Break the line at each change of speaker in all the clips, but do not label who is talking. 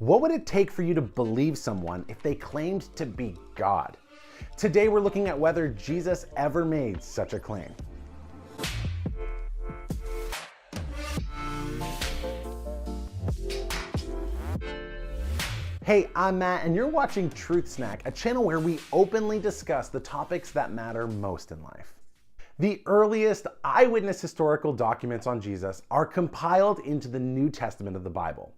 What would it take for you to believe someone if they claimed to be God? Today we're looking at whether Jesus ever made such a claim. Hey, I'm Matt, and you're watching Truth Snack, a channel where we openly discuss the topics that matter most in life. The earliest eyewitness historical documents on Jesus are compiled into the New Testament of the Bible.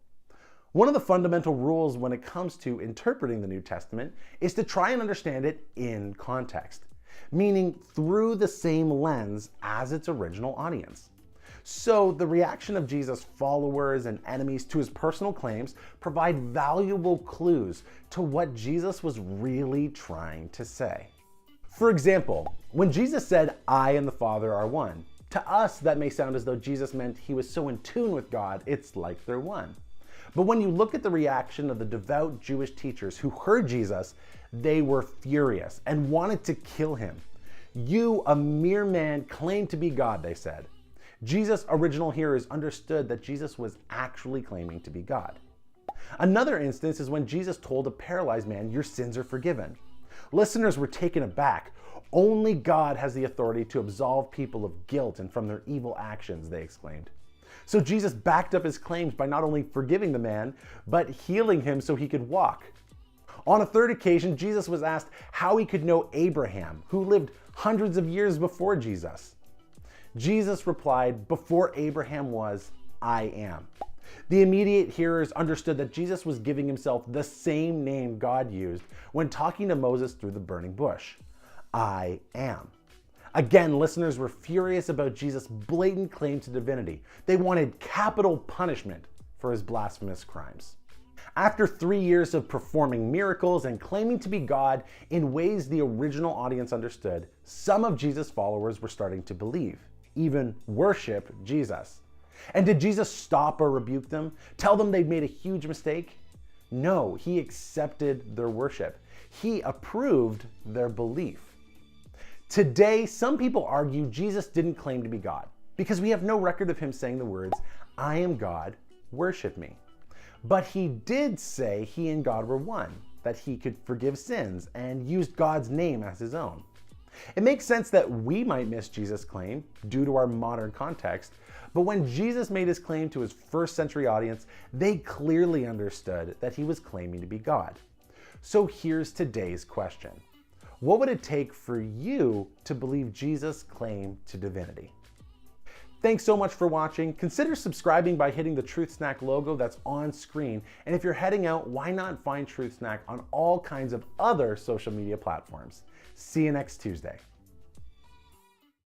One of the fundamental rules when it comes to interpreting the New Testament is to try and understand it in context, meaning through the same lens as its original audience. So the reaction of Jesus' followers and enemies to his personal claims provide valuable clues to what Jesus was really trying to say. For example, when Jesus said, "I and the Father are one," to us that may sound as though Jesus meant he was so in tune with God, it's like they're one. But when you look at the reaction of the devout Jewish teachers who heard Jesus, they were furious and wanted to kill him. "You, a mere man, claim to be God," they said. Jesus' original hearers understood that Jesus was actually claiming to be God. Another instance is when Jesus told a paralyzed man, "Your sins are forgiven." Listeners were taken aback. "Only God has the authority to absolve people of guilt and from their evil actions," they exclaimed. So Jesus backed up his claims by not only forgiving the man, but healing him so he could walk. On a third occasion, Jesus was asked how he could know Abraham, who lived hundreds of years before Jesus. Jesus replied, "Before Abraham was, I am." The immediate hearers understood that Jesus was giving himself the same name God used when talking to Moses through the burning bush. I am. Again, listeners were furious about Jesus' blatant claim to divinity. They wanted capital punishment for his blasphemous crimes. After 3 years of performing miracles and claiming to be God in ways the original audience understood, some of Jesus' followers were starting to believe, even worship Jesus. And did Jesus stop or rebuke them, tell them they'd made a huge mistake? No, he accepted their worship. He approved their belief. Today, some people argue Jesus didn't claim to be God because we have no record of him saying the words, "I am God, worship me." But he did say he and God were one, that he could forgive sins and used God's name as his own. It makes sense that we might miss Jesus' claim due to our modern context, but when Jesus made his claim to his first century audience, they clearly understood that he was claiming to be God. So here's today's question. What would it take for you to believe Jesus' claim to divinity? Thanks so much for watching. Consider subscribing by hitting the Truth Snack logo that's on screen. And if you're heading out, why not find Truth Snack on all kinds of other social media platforms? See you next Tuesday.